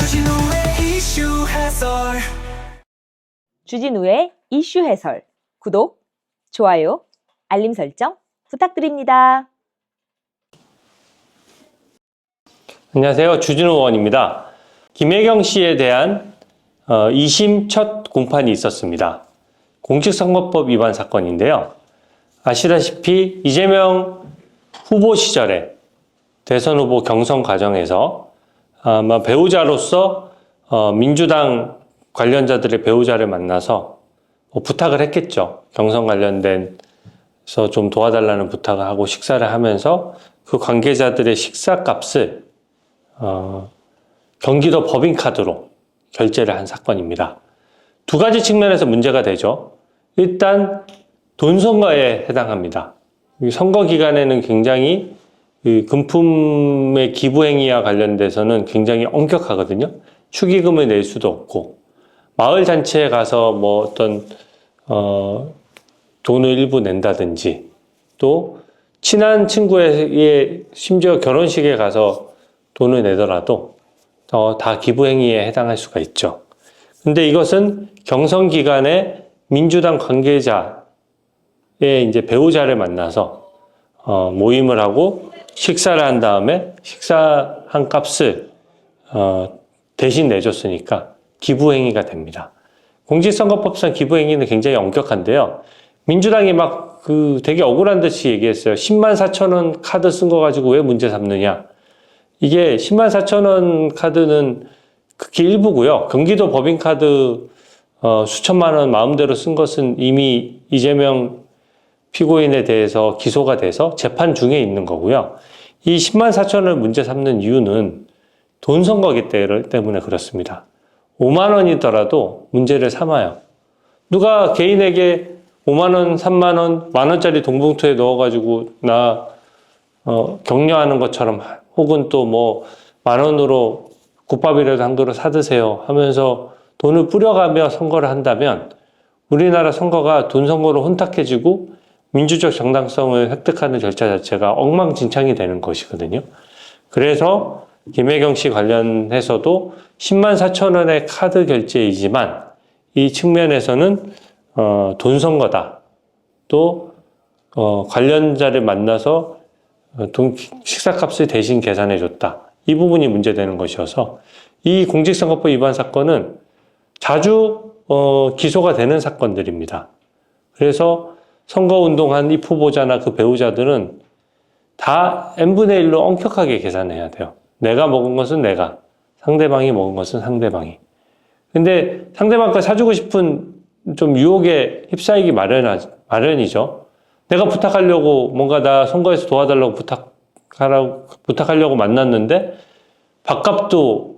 주진우의 이슈 해설. 구독, 좋아요, 알림 설정 부탁드립니다. 안녕하세요. 주진우 의원입니다. 김혜경 씨에 대한 2심 첫 공판이 있었습니다. 공직선거법 위반 사건인데요. 아시다시피 이재명 후보 시절에 대선 후보 경선 과정에서 아마 배우자로서 민주당 관련자들의 배우자를 만나서 부탁을 했겠죠. 경선 관련돼서 좀 도와달라는 부탁을 하고 식사를 하면서 그 관계자들의 식사값을 경기도 법인카드로 결제를 한 사건입니다. 두 가지 측면에서 문제가 되죠. 일단 돈 선거에 해당합니다. 선거 기간에는 굉장히 금품의 기부 행위와 관련돼서는 굉장히 엄격하거든요. 축의금을 낼 수도 없고 마을 잔치에 가서 뭐 어떤 돈을 일부 낸다든지 또 친한 친구의 심지어 결혼식에 가서 돈을 내더라도 다 기부 행위에 해당할 수가 있죠. 근데 이것은 경선 기간에 민주당 관계자의 이제 배우자를 만나서 모임을 하고 식사를 한 다음에 식사한 값을 대신 내줬으니까 기부행위가 됩니다. 공직선거법상 기부행위는 굉장히 엄격한데요. 민주당이 막 되게 억울한 듯이 얘기했어요. 10만 4천 원 카드 쓴 거 가지고 왜 문제 삼느냐. 이게 10만 4천 원 카드는 극히 일부고요. 경기도 법인카드 수천만 원 마음대로 쓴 것은 이미 이재명 피고인에 대해서 기소가 돼서 재판 중에 있는 거고요. 이 10만 4천 원을 문제 삼는 이유는 돈 선거기 때문에 그렇습니다. 5만 원이더라도 문제를 삼아요. 누가 개인에게 5만 원, 3만 원, 만 원짜리 돈봉투에 넣어가지고 나 격려하는 것처럼 혹은 또 뭐 만 원으로 국밥이라도 한 그릇 사드세요 하면서 돈을 뿌려가며 선거를 한다면 우리나라 선거가 돈 선거로 혼탁해지고 민주적 정당성을 획득하는 절차 자체가 엉망진창이 되는 것이거든요. 그래서 김혜경 씨 관련해서도 10만 4천 원의 카드 결제이지만 이 측면에서는 돈 선거다. 또 관련자를 만나서 식사값을 대신 계산해 줬다. 이 부분이 문제되는 것이어서 이 공직선거법 위반 사건은 자주 기소가 되는 사건들입니다. 그래서 선거운동한 이 후보자나 그 배우자들은 다 n분의 1로 엄격하게 계산해야 돼요. 내가 먹은 것은 내가, 상대방이 먹은 것은 상대방이. 근데 상대방 거 사주고 싶은 좀 유혹에 휩싸이기 마련이죠. 내가 부탁하려고 뭔가 나 선거에서 도와달라고 부탁하려고 만났는데 밥값도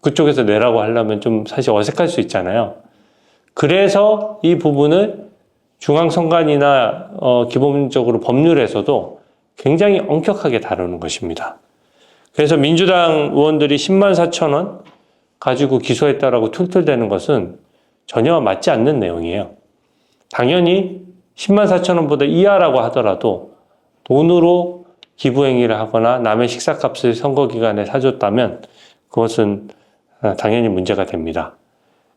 그쪽에서 내라고 하려면 좀 사실 어색할 수 있잖아요. 그래서 이 부분을 중앙선관위나 기본적으로 법률에서도 굉장히 엄격하게 다루는 것입니다. 그래서 민주당 의원들이 10만 4천 원 가지고 기소했다라고 툴툴대는 것은 전혀 맞지 않는 내용이에요. 당연히 10만 4천 원보다 이하라고 하더라도 돈으로 기부행위를 하거나 남의 식사값을 선거기간에 사줬다면 그것은 당연히 문제가 됩니다.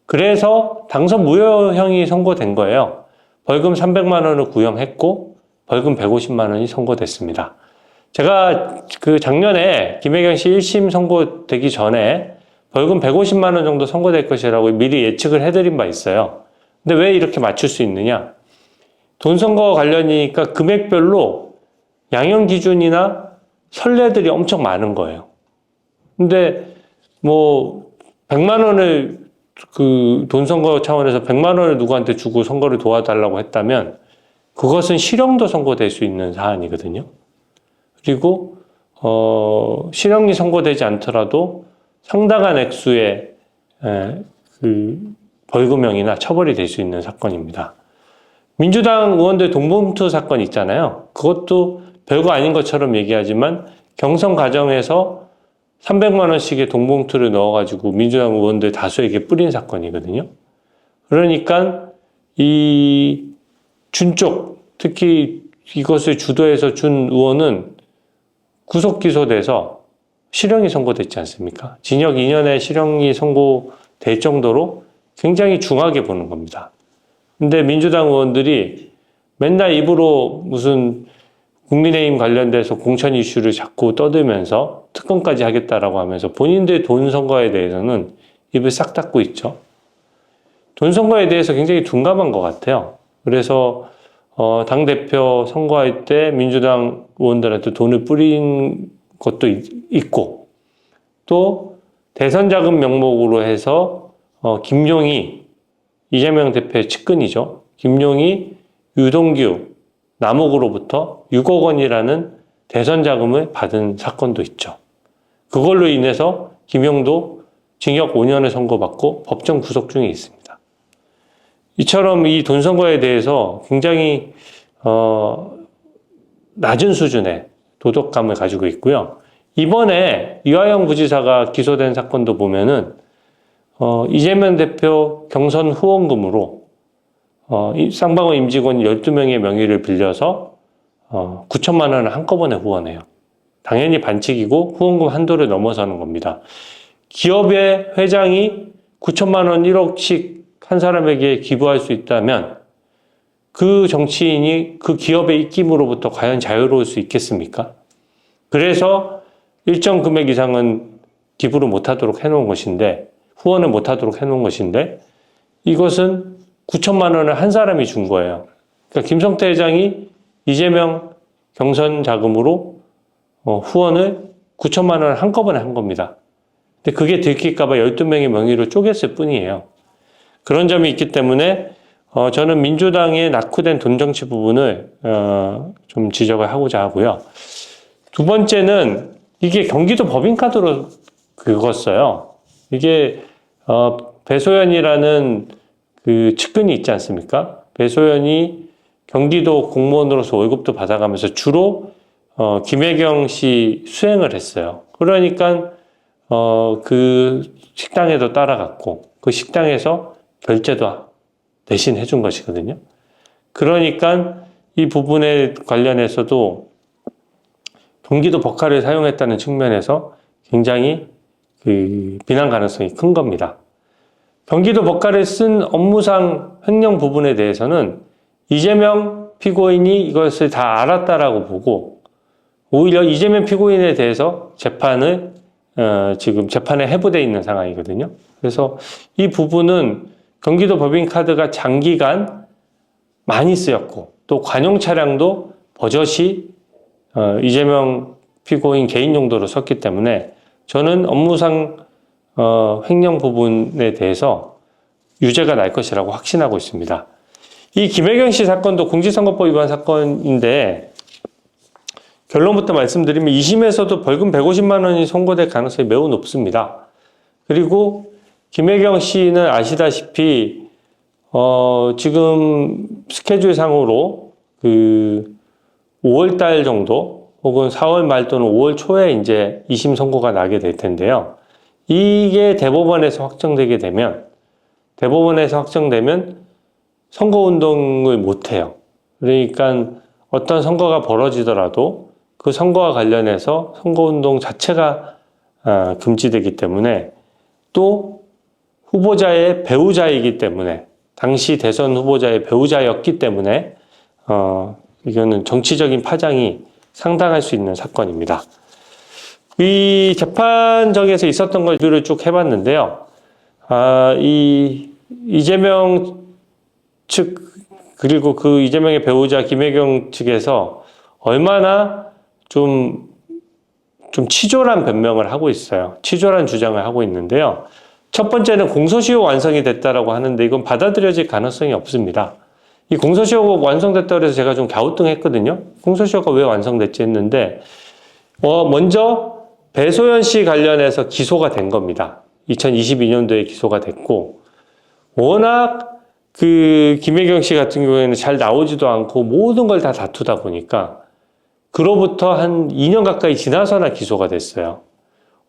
그래서 당선 무효형이 선고된 거예요. 벌금 300만 원을 구형했고 벌금 150만 원이 선고됐습니다. 제가 작년에 김혜경 씨 1심 선고되기 전에 벌금 150만 원 정도 선고될 것이라고 미리 예측을 해드린 바 있어요. 근데 왜 이렇게 맞출 수 있느냐? 돈 선거 관련이니까 금액별로 양형 기준이나 선례들이 엄청 많은 거예요. 근데 뭐 100만 원을 돈 선거 차원에서 100만 원을 누구한테 주고 선거를 도와달라고 했다면 그것은 실형도 선고될 수 있는 사안이거든요. 그리고 실형이 선고되지 않더라도 상당한 액수의 벌금형이나 처벌이 될 수 있는 사건입니다. 민주당 의원들 돈봉투 사건 있잖아요. 그것도 별거 아닌 것처럼 얘기하지만 경선 과정에서 300만 원씩의 돈봉투를 넣어가지고 민주당 의원들 다수에게 뿌린 사건이거든요. 그러니까 이 준 쪽, 특히 이것을 주도해서 준 의원은 구속 기소돼서 실형이 선고됐지 않습니까? 징역 2년의 실형이 선고될 정도로 굉장히 중하게 보는 겁니다. 근데 민주당 의원들이 맨날 입으로 무슨 국민의힘 관련돼서 공천 이슈를 자꾸 떠들면서 특검까지 하겠다라고 하면서 본인들 돈 선거에 대해서는 입을 싹 닫고 있죠. 돈 선거에 대해서 굉장히 둔감한 것 같아요. 그래서 당대표 선거할 때 민주당 의원들한테 돈을 뿌린 것도 있고, 또 대선 자금 명목으로 해서 김용희, 이재명 대표의 측근이죠. 김용희, 유동규, 남욱으로부터 6억 원이라는 대선 자금을 받은 사건도 있죠. 그걸로 인해서 김용도 징역 5년을 선고받고 법정 구속 중에 있습니다. 이처럼 이 돈 선거에 대해서 굉장히 낮은 수준의 도덕감을 가지고 있고요. 이번에 이화영 부지사가 기소된 사건도 보면은 이재명 대표 경선 후원금으로 쌍방울 임직원 12명의 명의를 빌려서 9천만 원을 한꺼번에 후원해요. 당연히 반칙이고 후원금 한도를 넘어서는 겁니다. 기업의 회장이 9천만 원 1억씩 한 사람에게 기부할 수 있다면 그 정치인이 그 기업의 입김으로부터 과연 자유로울 수 있겠습니까? 그래서 일정 금액 이상은 기부를 못하도록 해놓은 것인데, 후원을 못하도록 해놓은 것인데, 이것은 9천만 원을 한 사람이 준 거예요. 그러니까 김성태 회장이 이재명 경선 자금으로 후원을 9천만 원을 한꺼번에 한 겁니다. 근데 그게 들킬까봐 12명의 명의로 쪼갰을 뿐이에요. 그런 점이 있기 때문에 저는 민주당의 낙후된 돈정치 부분을 좀 지적을 하고자 하고요. 두 번째는 이게 경기도 법인카드로 긁었어요. 이게 배소연이라는 그 측근이 있지 않습니까? 배소연이 경기도 공무원으로서 월급도 받아가면서 주로 김혜경 씨 수행을 했어요. 그러니까 그 식당에도 따라갔고 그 식당에서 결제도 대신 해준 것이거든요. 그러니까 이 부분에 관련해서도 경기도 법카를 사용했다는 측면에서 굉장히 그 비난 가능성이 큰 겁니다. 경기도 법카를 쓴 업무상 횡령 부분에 대해서는 이재명 피고인이 이것을 다 알았다라고 보고 오히려 이재명 피고인에 대해서 재판을 지금 재판에 회부되어 있는 상황이거든요. 그래서 이 부분은 경기도 법인카드가 장기간 많이 쓰였고 또 관용 차량도 버젓이 이재명 피고인 개인 용도로 썼기 때문에 저는 업무상 횡령 부분에 대해서 유죄가 날 것이라고 확신하고 있습니다. 이 김혜경 씨 사건도 공직선거법 위반 사건인데 결론부터 말씀드리면 2심에서도 벌금 150만 원이 선고될 가능성이 매우 높습니다. 그리고 김혜경 씨는 아시다시피 지금 스케줄상으로 그 5월 달 정도 혹은 4월 말 또는 5월 초에 이제 2심 선고가 나게 될 텐데요. 이게 대법원에서 확정되면 선거운동을 못해요. 그러니까 어떤 선거가 벌어지더라도 그 선거와 관련해서 선거운동 자체가 금지되기 때문에 또 후보자의 배우자이기 때문에 당시 대선 후보자의 배우자였기 때문에 이거는 정치적인 파장이 상당할 수 있는 사건입니다. 이 재판정에서 있었던 것들을 쭉 해봤는데요. 이 이재명 측 그리고 그 이재명의 배우자 김혜경 측에서 얼마나 좀 치졸한 변명을 하고 있어요. 치졸한 주장을 하고 있는데요. 첫 번째는 공소시효 완성이 됐다라고 하는데 이건 받아들여질 가능성이 없습니다. 이 공소시효가 완성됐다고 해서 제가 좀 갸우뚱했거든요. 공소시효가 왜 완성됐지 했는데 먼저 배소연 씨 관련해서 기소가 된 겁니다. 2022년도에 기소가 됐고 워낙 그 김혜경 씨 같은 경우에는 잘 나오지도 않고 모든 걸 다 다투다 보니까 그로부터 한 2년 가까이 지나서나 기소가 됐어요.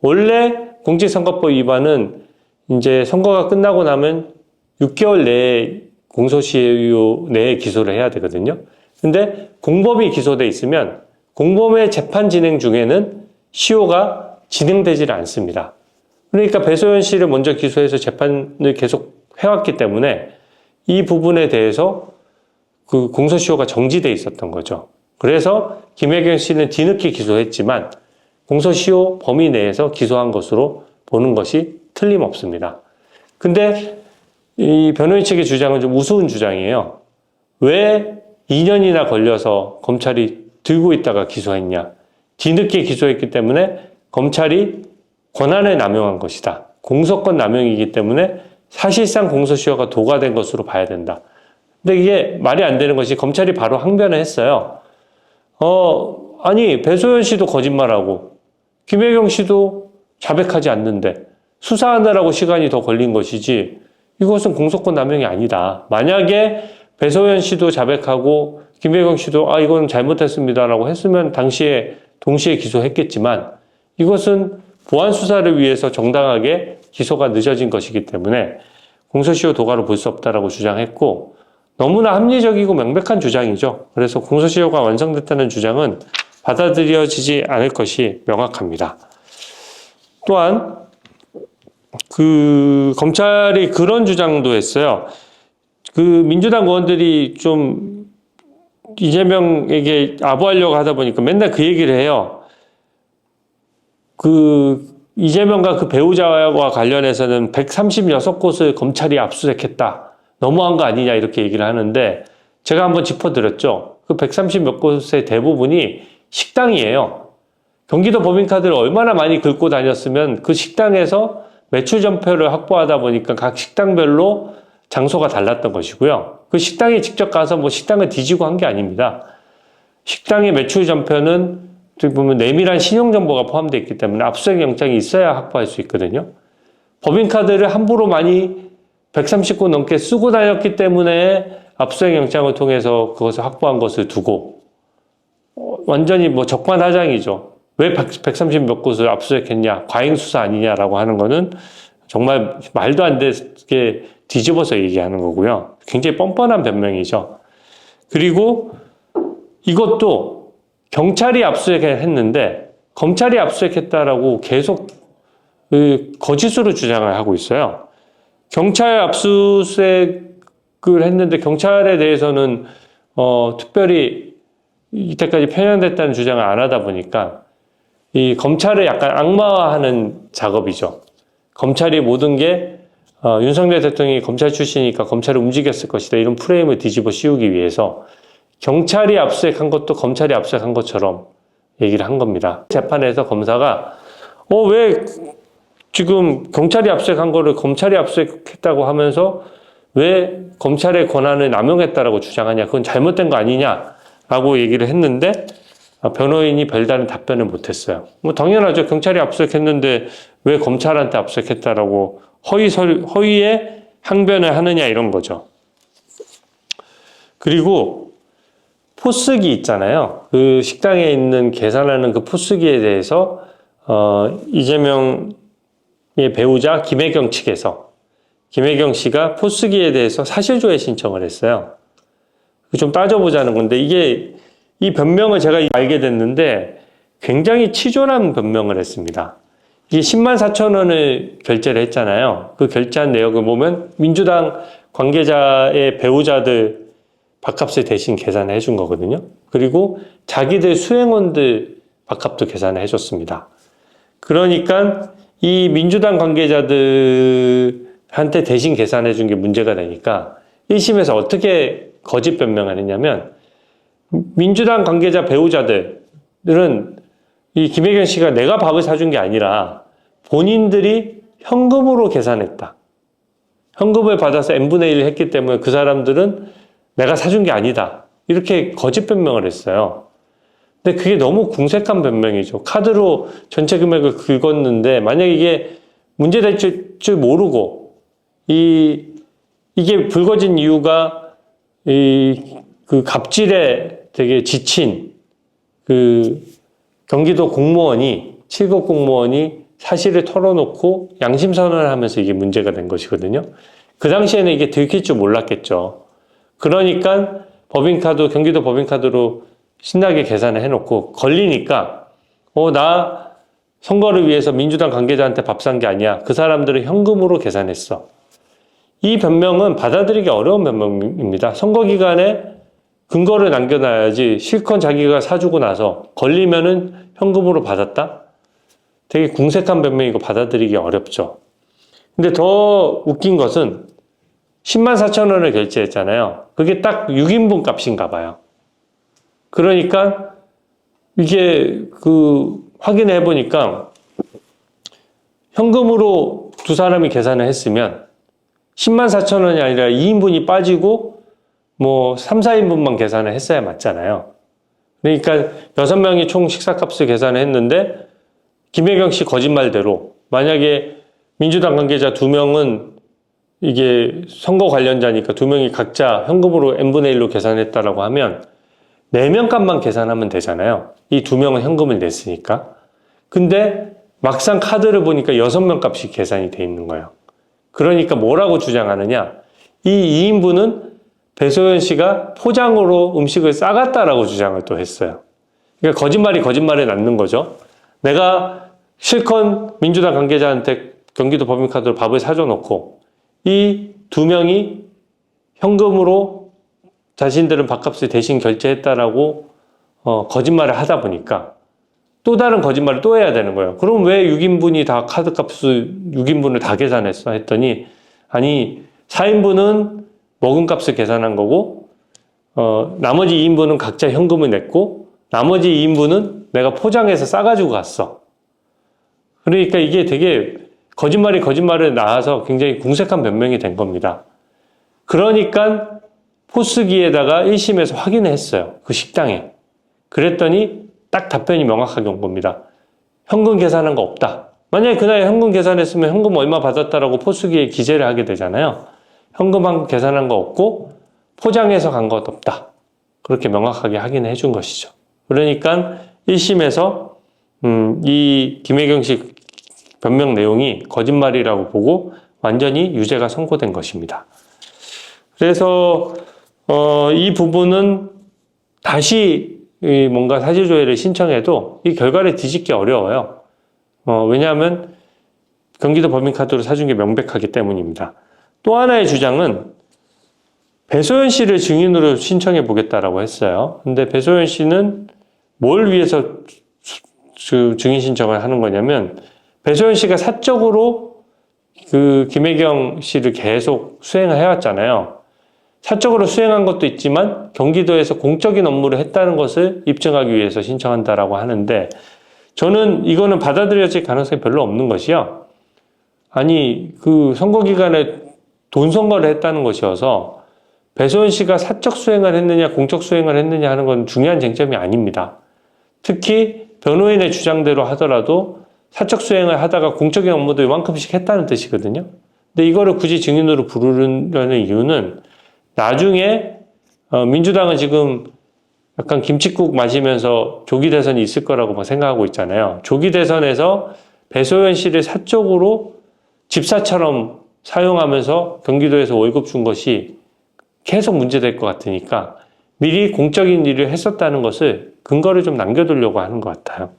원래 공직선거법 위반은 이제 선거가 끝나고 나면 6개월 내에 공소시효 내에 기소를 해야 되거든요. 근데 공범이 기소돼 있으면 공범의 재판 진행 중에는 시효가 진행되지를 않습니다. 그러니까 배소연 씨를 먼저 기소해서 재판을 계속 해왔기 때문에 이 부분에 대해서 그 공소시효가 정지돼 있었던 거죠. 그래서 김혜경 씨는 뒤늦게 기소했지만 공소시효 범위 내에서 기소한 것으로 보는 것이 틀림없습니다. 근데 이 변호인 측의 주장은 좀 우스운 주장이에요. 왜 2년이나 걸려서 검찰이 들고 있다가 기소했냐? 뒤늦게 기소했기 때문에 검찰이 권한을 남용한 것이다. 공소권 남용이기 때문에 사실상 공소시효가 도과된 것으로 봐야 된다. 근데 이게 말이 안 되는 것이 검찰이 바로 항변을 했어요. 아니, 배소연 씨도 거짓말하고, 김혜경 씨도 자백하지 않는데, 수사하느라고 시간이 더 걸린 것이지, 이것은 공소권 남용이 아니다. 만약에 배소연 씨도 자백하고, 김혜경 씨도, 이건 잘못했습니다라고 했으면, 당시에 동시에 기소했겠지만, 이것은 보안 수사를 위해서 정당하게 기소가 늦어진 것이기 때문에, 공소시효 도과로 볼 수 없다라고 주장했고, 너무나 합리적이고 명백한 주장이죠. 그래서 공소시효가 완성됐다는 주장은 받아들여지지 않을 것이 명확합니다. 또한 그 검찰이 그런 주장도 했어요. 그 민주당 의원들이 좀 이재명에게 아부하려고 하다 보니까 맨날 그 얘기를 해요. 그 이재명과 그 배우자와 관련해서는 136곳을 검찰이 압수수색했다. 너무한 거 아니냐 이렇게 얘기를 하는데 제가 한번 짚어드렸죠. 그 130 몇 곳의 대부분이 식당이에요. 경기도 법인카드를 얼마나 많이 긁고 다녔으면 그 식당에서 매출 전표를 확보하다 보니까 각 식당별로 장소가 달랐던 것이고요. 그 식당에 직접 가서 뭐 식당을 뒤지고 한 게 아닙니다. 식당의 매출 전표는 어떻게 보면 내밀한 신용정보가 포함되어 있기 때문에 압수수색 영장이 있어야 확보할 수 있거든요. 법인카드를 함부로 많이 130곳 넘게 쓰고 다녔기 때문에 압수수색 영장을 통해서 그것을 확보한 것을 두고 완전히 뭐 적반하장이죠. 왜 130 몇 곳을 압수수색했냐, 과잉수사 아니냐라고 하는 거는 정말 말도 안 되게 뒤집어서 얘기하는 거고요. 굉장히 뻔뻔한 변명이죠. 그리고 이것도 경찰이 압수수색했는데 검찰이 압수수색했다라고 계속 거짓으로 주장을 하고 있어요. 경찰 압수수색을 했는데 경찰에 대해서는 특별히 이때까지 편향됐다는 주장을 안 하다 보니까 이 검찰을 약간 악마화하는 작업이죠. 검찰이 모든 게 윤석열 대통령이 검찰 출신이니까 검찰을 움직였을 것이다. 이런 프레임을 뒤집어 씌우기 위해서 경찰이 압수수색한 것도 검찰이 압수수색한 것처럼 얘기를 한 겁니다. 재판에서 검사가 왜 지금 경찰이 압수수색한 거를 검찰이 압수수색했다고 하면서 왜 검찰의 권한을 남용했다라고 주장하냐, 그건 잘못된 거 아니냐라고 얘기를 했는데 변호인이 별다른 답변을 못했어요. 뭐 당연하죠. 경찰이 압수수색했는데 왜 검찰한테 압수수색했다라고 허위의 항변을 하느냐 이런 거죠. 그리고 포스기 있잖아요. 그 식당에 있는 계산하는 그 포스기에 대해서 이재명의 배우자 김혜경 측에서 김혜경 씨가 포스기에 대해서 사실조회 신청을 했어요. 좀 따져보자는 건데 이 변명을 제가 알게 됐는데 굉장히 치졸한 변명을 했습니다. 이게 10만 4천 원을 결제를 했잖아요. 그 결제한 내역을 보면 민주당 관계자의 배우자들 밥값을 대신 계산을 해준 거거든요. 그리고 자기들 수행원들 밥값도 계산을 해줬습니다. 그러니까 이 민주당 관계자들한테 대신 계산해 준 게 문제가 되니까 1심에서 어떻게 거짓 변명을 했냐면 민주당 관계자 배우자들은 이 김혜경 씨가 내가 밥을 사준 게 아니라 본인들이 현금으로 계산했다. 현금을 받아서 n분의 1을 했기 때문에 그 사람들은 내가 사준 게 아니다. 이렇게 거짓 변명을 했어요. 근데 그게 너무 궁색한 변명이죠. 카드로 전체 금액을 긁었는데 만약에 이게 문제될 줄 모르고 이게 불거진 이유가 그 갑질에 되게 지친 그 경기도 공무원이 7급 공무원이 사실을 털어놓고 양심 선언을 하면서 이게 문제가 된 것이거든요. 그 당시에는 이게 들킬 줄 몰랐겠죠. 그러니까 법인카드, 경기도 법인카드로 신나게 계산을 해놓고 걸리니까 나 선거를 위해서 민주당 관계자한테 밥 산 게 아니야. 그 사람들은 현금으로 계산했어. 이 변명은 받아들이기 어려운 변명입니다. 선거 기간에 근거를 남겨놔야지 실컷 자기가 사주고 나서 걸리면은 현금으로 받았다? 되게 궁색한 변명이고 받아들이기 어렵죠. 근데 더 웃긴 것은 10만 4천 원을 결제했잖아요. 그게 딱 6인분 값인가 봐요. 그러니까 이게 확인해 보니까 현금으로 두 사람이 계산을 했으면 10만 4천 원이 아니라 2인분이 빠지고 뭐 3, 4인분만 계산을 했어야 맞잖아요. 그러니까 6명이 총 식사값을 계산을 했는데 김혜경 씨 거짓말대로 만약에 민주당 관계자 2명은 이게 선거 관련자니까 2명이 각자 현금으로 n분의 1로 계산했다라고 하면 4명 값만 계산하면 되잖아요. 이 2명은 현금을 냈으니까. 근데 막상 카드를 보니까 6명 값이 계산이 돼 있는 거예요. 그러니까 뭐라고 주장하느냐? 이 2인분은 배소연 씨가 포장으로 음식을 싸갔다라고 주장을 또 했어요. 그러니까 거짓말이 거짓말에 낳는 거죠. 내가 실컷 민주당 관계자한테 경기도 법인카드로 밥을 사줘놓고 이 2명이 현금으로 자신들은 밥값을 대신 결제했다라고 거짓말을 하다 보니까 또 다른 거짓말을 또 해야 되는 거예요. 그럼 왜 6인분이 다 카드값을 6인분을 다 계산했어? 했더니 아니 4인분은 먹은 값을 계산한 거고 나머지 2인분은 각자 현금을 냈고 나머지 2인분은 내가 포장해서 싸가지고 갔어. 그러니까 이게 되게 거짓말이 거짓말을 낳아서 굉장히 궁색한 변명이 된 겁니다. 그러니까 포스기에다가 1심에서 확인을 했어요. 그 식당에. 그랬더니 딱 답변이 명확하게 온 겁니다. 현금 계산한 거 없다. 만약에 그날 현금 계산했으면 현금 얼마 받았다라고 포스기에 기재를 하게 되잖아요. 현금 계산한 거 없고 포장해서 간 것 없다. 그렇게 명확하게 확인해 준 것이죠. 그러니까 1심에서 이 김혜경 씨 변명 내용이 거짓말이라고 보고 완전히 유죄가 선고된 것입니다. 그래서 이 부분은 다시 뭔가 사실조회를 신청해도 이 결과를 뒤집기 어려워요. 왜냐하면 경기도 법인카드로 사준 게 명백하기 때문입니다. 또 하나의 주장은 배소연 씨를 증인으로 신청해 보겠다라고 했어요. 근데 배소연 씨는 뭘 위해서 증인 신청을 하는 거냐면 배소연 씨가 사적으로 김혜경 씨를 계속 수행을 해왔잖아요. 사적으로 수행한 것도 있지만 경기도에서 공적인 업무를 했다는 것을 입증하기 위해서 신청한다라고 하는데 저는 이거는 받아들여질 가능성이 별로 없는 것이요. 아니 선거 기간에 돈 선거를 했다는 것이어서 배소연 씨가 사적 수행을 했느냐 공적 수행을 했느냐 하는 건 중요한 쟁점이 아닙니다. 특히 변호인의 주장대로 하더라도 사적 수행을 하다가 공적인 업무도 이만큼씩 했다는 뜻이거든요. 근데 이거를 굳이 증인으로 부르려는 이유는 나중에 민주당은 지금 약간 김칫국 마시면서 조기 대선이 있을 거라고 생각하고 있잖아요. 조기 대선에서 배소연 씨를 사적으로 집사처럼 사용하면서 경기도에서 월급 준 것이 계속 문제될 것 같으니까 미리 공적인 일을 했었다는 것을 근거를 좀 남겨두려고 하는 것 같아요.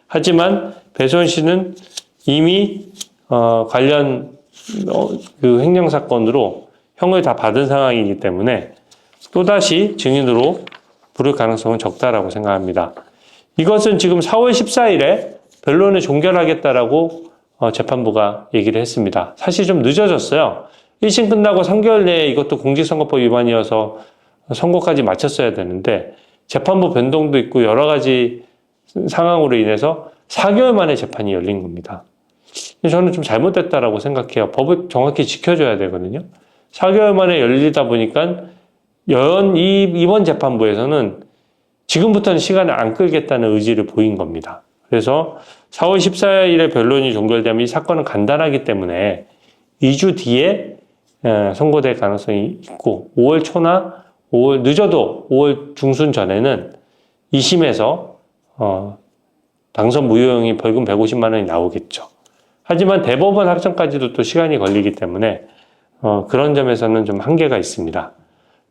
하지만 배소연 씨는 이미 관련 횡령사건으로 형을 다 받은 상황이기 때문에 또다시 증인으로 부를 가능성은 적다라고 생각합니다. 이것은 지금 4월 14일에 변론을 종결하겠다라고 재판부가 얘기를 했습니다. 사실 좀 늦어졌어요. 1심 끝나고 3개월 내에 이것도 공직선거법 위반이어서 선고까지 마쳤어야 되는데 재판부 변동도 있고 여러 가지 상황으로 인해서 4개월 만에 재판이 열린 겁니다. 저는 좀 잘못됐다라고 생각해요. 법을 정확히 지켜줘야 되거든요. 4개월 만에 열리다 보니까 이번 재판부에서는 지금부터는 시간을 안 끌겠다는 의지를 보인 겁니다. 그래서 4월 14일에 변론이 종결되면 이 사건은 간단하기 때문에 2주 뒤에 선고될 가능성이 있고 5월 초나 늦어도 5월 중순 전에는 2심에서 당선 무효형이 벌금 150만 원이 나오겠죠. 하지만 대법원 확정까지도 또 시간이 걸리기 때문에 그런 점에서는 좀 한계가 있습니다.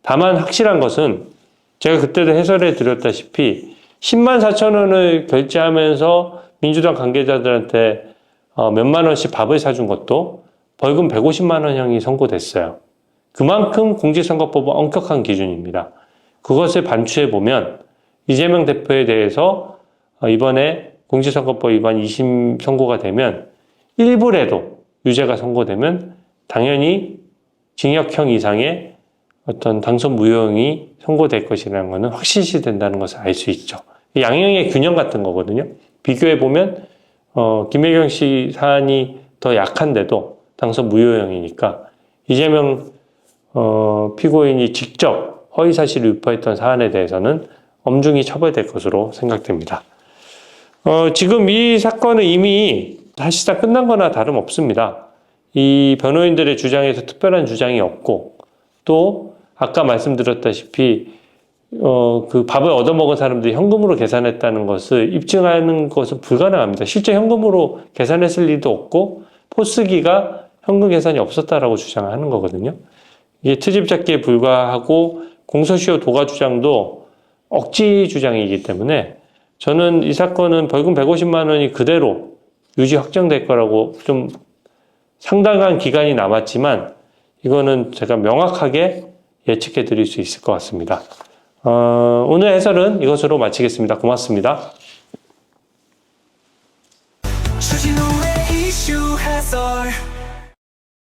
다만 확실한 것은 제가 그때도 해설해 드렸다시피 10만 4천 원을 결제하면서 민주당 관계자들한테 몇만 원씩 밥을 사준 것도 벌금 150만 원형이 선고됐어요. 그만큼 공직선거법은 엄격한 기준입니다. 그것을 반추해 보면 이재명 대표에 대해서 이번에 공직선거법 위반 2심 선고가 되면 일부라도 유죄가 선고되면 당연히 징역형 이상의 어떤 당선 무효형이 선고될 것이라는 것은 확실시 된다는 것을 알 수 있죠. 양형의 균형 같은 거거든요. 비교해 보면 김혜경 씨 사안이 더 약한데도 당선 무효형이니까 이재명 피고인이 직접 허위사실을 유포했던 사안에 대해서는 엄중히 처벌될 것으로 생각됩니다. 지금 이 사건은 이미 사실상 끝난 거나 다름없습니다. 이 변호인들의 주장에서 특별한 주장이 없고 또 아까 말씀드렸다시피 그 밥을 얻어먹은 사람들이 현금으로 계산했다는 것을 입증하는 것은 불가능합니다. 실제 현금으로 계산했을 리도 없고 포스기가 현금 계산이 없었다라고 주장하는 거거든요. 이게 트집 잡기에 불과하고 공소시효 도가 주장도 억지 주장이기 때문에 저는 이 사건은 벌금 150만 원이 그대로 유지 확정될 거라고 좀 상당한 기간이 남았지만 이거는 제가 명확하게 예측해 드릴 수 있을 것 같습니다. 오늘 해설은 이것으로 마치겠습니다. 고맙습니다. 주진우의 이슈 해설